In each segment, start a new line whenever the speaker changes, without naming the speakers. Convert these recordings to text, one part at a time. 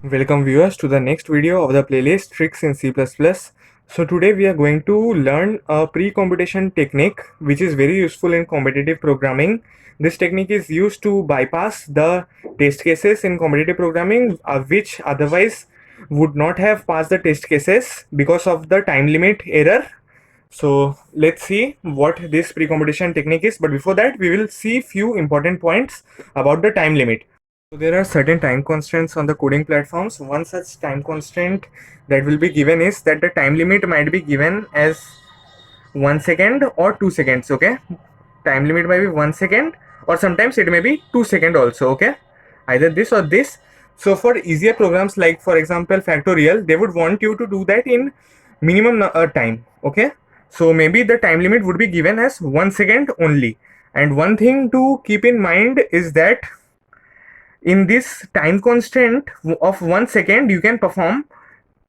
Welcome viewers to the next video of the playlist Tricks in C++. So today we are going to learn a pre-computation technique which is very useful in competitive programming. This technique is used to bypass the test cases in competitive programming which otherwise would not have passed the test cases because of the time limit error. So let's see what this pre-computation technique is, but before that we will see few important points about the time limit. So there are certain time constraints on the coding platforms. One such time constraint that will be given is that the time limit might be given as 1 second or 2 seconds. Okay, time limit might be 1 second or sometimes it may be 2 second also. Okay, either this or this. So for easier programs like for example factorial, they would want you to do that in minimum time. Okay, so maybe the time limit would be given as 1 second only. And one thing to keep in mind is that in this time constraint of 1 second you can perform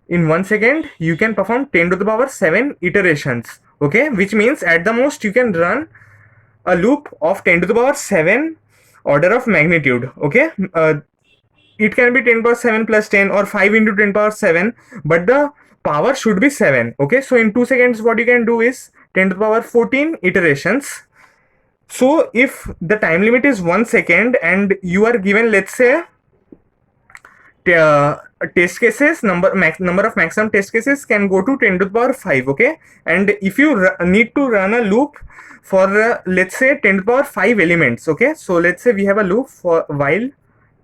in 1 second you can perform 10 to the power 7 iterations. Okay, which means at the most you can run a loop of 10 to the power 7 order of magnitude. Okay, it can be 10 to the power 7 plus 10 or 5 into 10 to the power 7, but the power should be 7. Okay, so in 2 seconds what you can do is 10 to the power 14 iterations. So if the time limit is 1 second and you are given, let's say, test cases number of maximum test cases can go to 10 to the power 5. Okay, and if you need to run a loop for let's say 10 to the power 5 elements. Okay, so let's say we have a loop for while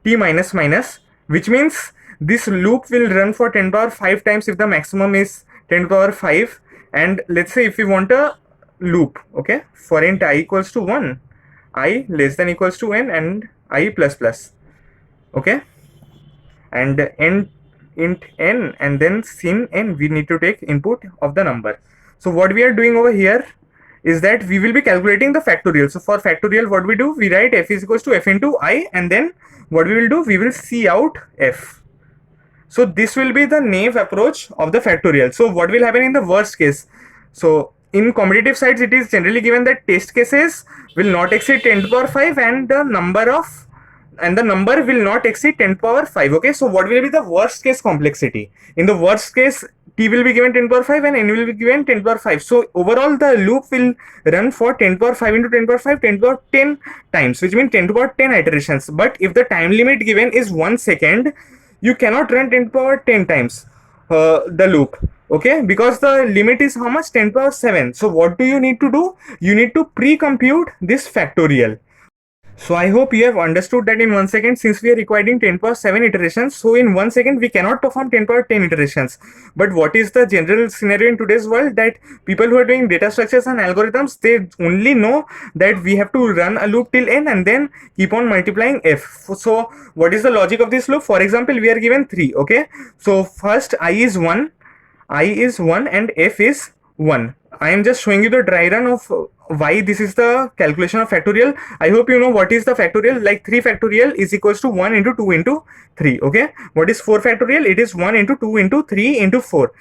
t minus minus, which means this loop will run for 10 to the power 5 times if the maximum is 10 to the power 5. And let's say if we want a loop, okay, for int I equals to 1, I less than equals to n, and I plus plus. Okay, and int n, and then sin n, we need to take input of the number. So what we are doing over here is that we will be calculating the factorial. So for factorial, what we do, we write f is equals to f into I, and then what we will do, we will see out f. So this will be the naive approach of the factorial. So what will happen in the worst case? So in competitive sites, it is generally given that test cases will not exceed 10 to the power 5 and the number will not exceed 10 to the power 5. Okay, so what will be the worst case complexity? In the worst case, t will be given 10 to the power 5 and n will be given 10 to the power 5. So overall the loop will run for 10 to the power 5 into 10 to the power 5, 10 to the power 10 times, which means 10 to the power 10 iterations. But if the time limit given is 1 second, you cannot run 10 to the power 10 times the loop. Okay, because the limit is how much? 10 to the power 7. So what do you need to do? You need to pre-compute this factorial. So I hope you have understood that in 1 second, since we are requiring 10 to the power 7 iterations, so in 1 second we cannot perform 10 to the power 10 iterations. But what is the general scenario in today's world, that people who are doing data structures and algorithms, they only know that we have to run a loop till n and then keep on multiplying f. So what is the logic of this loop? For example, we are given 3. Okay, so first I is 1 and f is 1. I am just showing you the dry run of why this is the calculation of factorial. I hope you know what is the factorial. Like 3 factorial is equals to 1 into 2 into 3. Okay, what is 4 factorial? It is 1 into 2 into 3 into 4.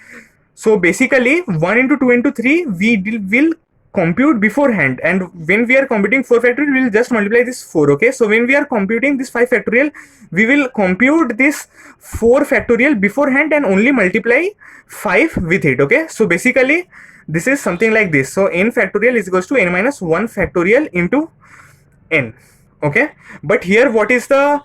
So basically 1 into 2 into 3 we will compute beforehand, and when we are computing 4 factorial, we will just multiply this 4. Okay, so when we are computing this 5 factorial, we will compute this 4 factorial beforehand and only multiply 5 with it. Okay, so basically this is something like this. So n factorial is equals to n minus 1 factorial into n. Okay, but here what is the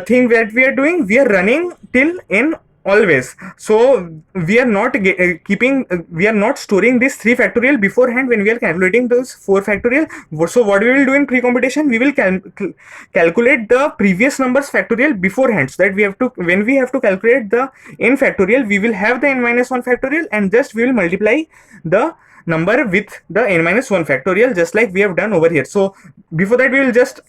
thing that we are doing? We are running till n always. So we are not we are not storing this 3 factorial beforehand when we are calculating those 4 factorial. So what we will do in pre-computation, we will calculate the previous numbers factorial beforehand, so that we have to, when we have to calculate the n factorial, we will have the n minus 1 factorial and just we will multiply the number with the n minus 1 factorial, just like we have done over here. So before that, we will just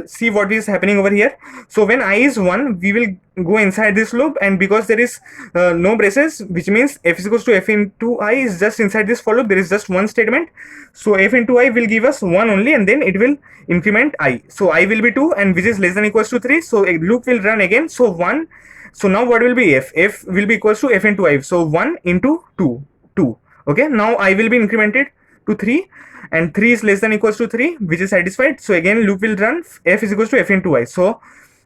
see what is happening over here. So when I is 1, we will go inside this loop, and because there is no braces, which means f is equals to f into I is just inside this for loop, there is just one statement. So f into I will give us 1 only, and then it will increment I. So I will be 2, and which is less than equals to 3. So a loop will run again. So 1. So now what will be f? F will be equals to f into I. So 1 into 2. Okay, now I will be incremented to 3, and 3 is less than equals to 3, which is satisfied. So again loop will run, f is equals to f into I. So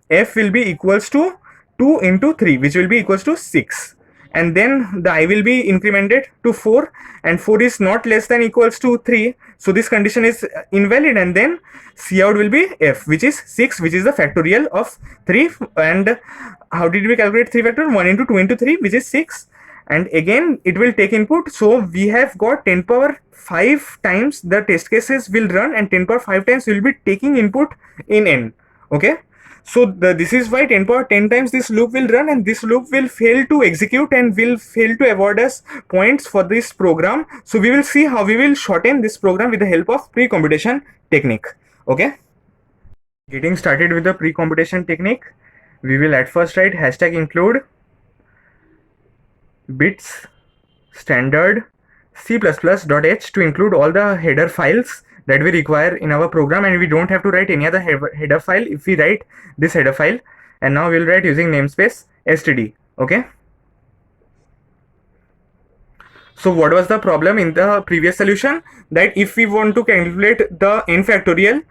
f will be equals to 2 into 3, which will be equals to 6. And then the I will be incremented to 4, and 4 is not less than equals to 3. So this condition is invalid, and then C out will be F, which is 6, which is the factorial of 3. And how did we calculate 3 factorial? 1 into 2 into 3, which is 6. And again it will take input, so we have got 10 power 5 times the test cases will run, and 10 power 5 times will be taking input in n. Okay, so this is why 10 power 10 times this loop will run, and this loop will fail to execute and will fail to award us points for this program. So we will see how we will shorten this program with the help of pre-computation technique. Okay, getting started with the pre-computation technique, we will at first write hashtag include bits standard C++.h to include all the header files that we require in our program, and we don't have to write any other header file if we write this header file. And now we'll write using namespace std. Okay, so what was the problem in the previous solution? That if we want to calculate the n factorial,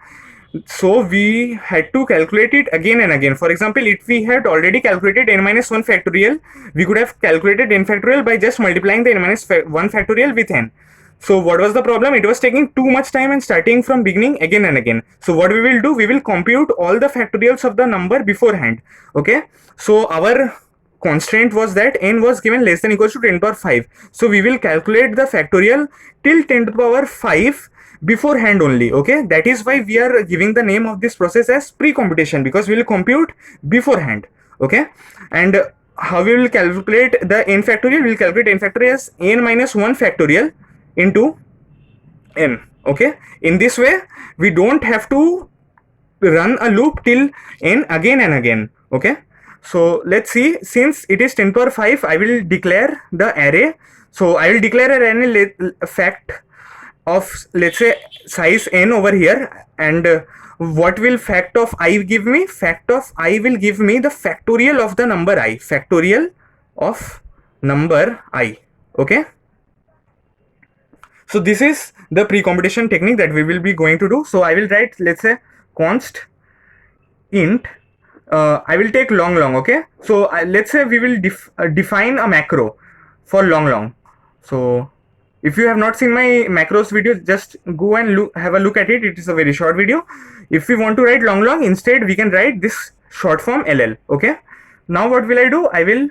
so we had to calculate it again and again. For example, if we had already calculated n minus 1 factorial, we could have calculated n factorial by just multiplying the n minus 1 factorial with n. So what was the problem? It was taking too much time and starting from beginning again and again. So what we will do, we will compute all the factorials of the number beforehand. Okay, so our constraint was that n was given less than equals to 10 power 5. So we will calculate the factorial till 10 to the power 5 beforehand only. Okay, that is why we are giving the name of this process as pre-computation, because we will compute beforehand. Okay, and how we will calculate the n factorial? We will calculate n factorial as n minus 1 factorial into n. Okay, in this way we don't have to run a loop till n again and again. Okay, so let's see, since it is 10 power 5, I will declare the array. So I will declare an array fact of, let's say, size n over here, and what will fact of I give me? Fact of I will give me the factorial of the number I, factorial of number I. Okay, so this is the pre-computation technique that we will be going to do. So I will write, let's say, const int, I will take long. Okay, so let's say we will define a macro for long. So if you have not seen my macros video, just go and have a look at it. It is a very short video. If we want to write long, instead we can write this short form ll. Okay, now what will I do? I will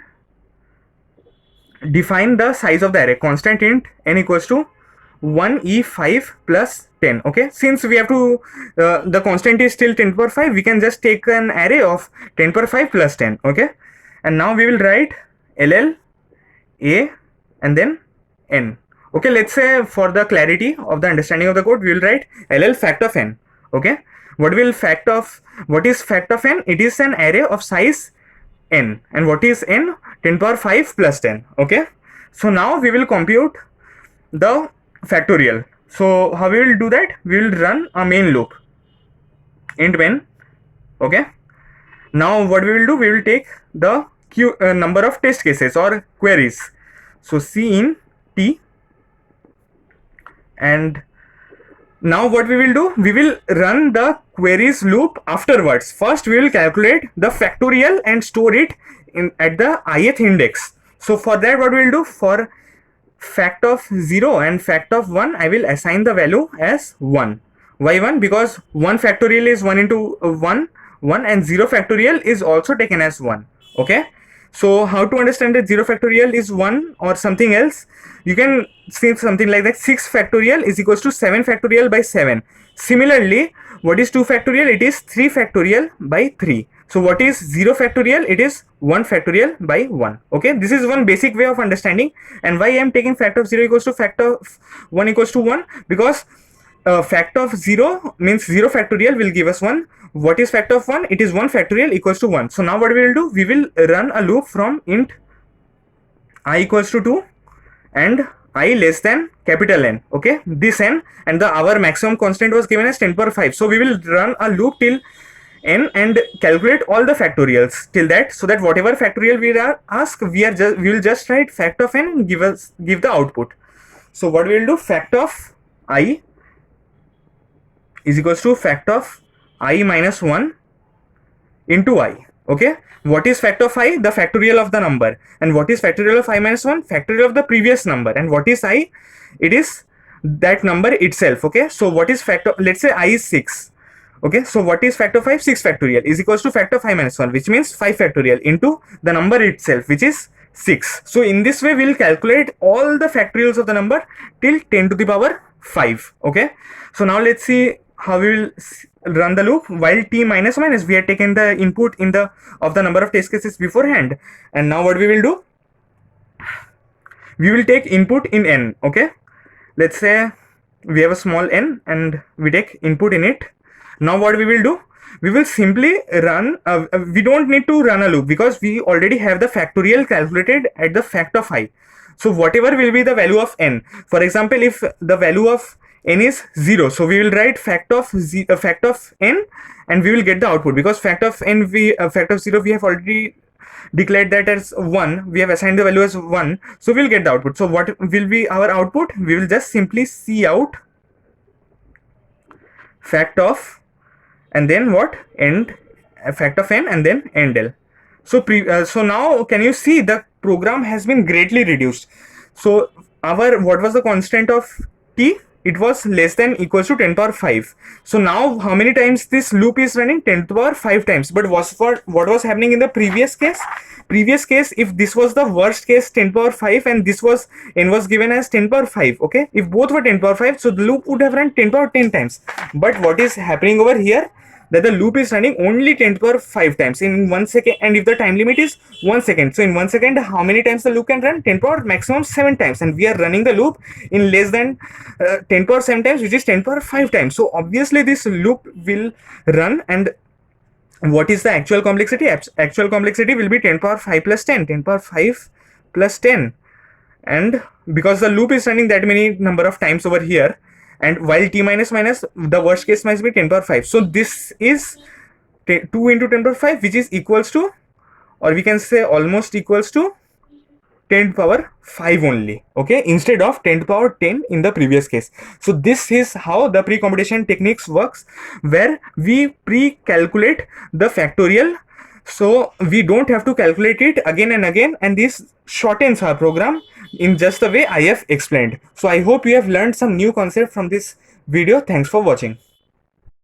define the size of the array, constant int n equals to 1e5 plus 10. Okay, since we have to the constant is still 10 power 5, we can just take an array of 10 power 5 plus 10. Okay, and now we will write ll a and then n. Okay, let's say for the clarity of the understanding of the code, we will write ll fact of n. Okay, what is fact of n? It is an array of size n, and what is n? 10 power 5 plus 10. Okay, so now we will compute the factorial. So how we will do that? We will run a main loop, int main. Okay, now what we will do, we will take the number of test cases or queries. So c in t, and now what we will do, we will run the queries loop afterwards. First we will calculate the factorial and store it at the ith index. So for that, what we will do, for fact of 0 and fact of 1, I will assign the value as 1. Why 1? Because 1 factorial is 1 into 1, and 0 factorial is also taken as 1. Okay, so how to understand that 0 factorial is 1 or something else? You can say something like that: 6 factorial is equals to 7 factorial by 7. Similarly, what is 2 factorial? It is 3 factorial by 3. So what is 0 factorial? It is 1 factorial by 1. Okay, this is one basic way of understanding. And why I am taking fact of 0 equals to fact of 1 equals to 1? Because fact of 0 means 0 factorial will give us 1. What is fact of 1? It is 1 factorial equals to 1. So now what we will do, we will run a loop from int I equals to 2 and I less than capital N. Okay, this n, and our maximum constant was given as 10 power 5. So we will run a loop till n and calculate all the factorials till that, so that whatever factorial we ask, we will just write fact of n and give the output. So what we will do, fact of I is equals to fact of I minus 1 into I. Okay, what is factor of I? The factorial of the number. And what is factorial of I minus 1? Factorial of the previous number. And what is I? It is that number itself. Okay, so what is factor? Let's say I is 6. Okay, so what is factor of 5? 6 factorial is equals to factor of I minus 1, which means 5 factorial into the number itself, which is 6. So in this way, we'll calculate all the factorials of the number till 10 to the power 5. Okay, so now let's see how we will run the loop. While t minus minus, we had taken the input in the of the number of test cases beforehand, and now what we will do, we will take input in n. Okay, let's say we have a small n and we take input in it. Now what we will do, we will simply run we don't need to run a loop because we already have the factorial calculated at the fact of I. So whatever will be the value of n, for example, if the value of n is 0, so we will write fact of n and we will get the output, because fact of n, fact of 0 we have already declared that as 1, we have assigned the value as 1, so we'll get the output. So what will be our output? We will just simply see out fact of, and then what, end, fact of n, and then end l. So so now can you see the program has been greatly reduced. So our, what was the constant of t? It was less than equals to 10 power 5. So now how many times this loop is running? 10 to the power 5 times. But what was happening in the previous case? Previous case, if this was the worst case 10 power 5 and this was, n was given as 10 power 5, okay, if both were 10 power 5, so the loop would have run 10 power 10 times. But what is happening over here, that the loop is running only 10 to the power 5 times in 1 second, and if the time limit is 1 second, so in 1 second how many times the loop can run? 10 power maximum 7 times, and we are running the loop in less than 10 power 7 times, which is 10 power 5 times. So obviously this loop will run. And what is the actual complexity? Actual complexity will be 10 power 5 plus 10, 10 power 5 plus 10, and because the loop is running that many number of times over here, and while t minus minus, the worst case must be 10 power 5. So this is 2 into 10 power 5, which is equals to, or we can say almost equals to 10 power 5 only, okay, instead of 10 power 10 in the previous case. So this is how the pre-computation techniques works, where we pre-calculate the factorial, so we don't have to calculate it again and again, and this shortens our program in just the way I have explained. So I hope you have learned some new concept from this video. Thanks for watching.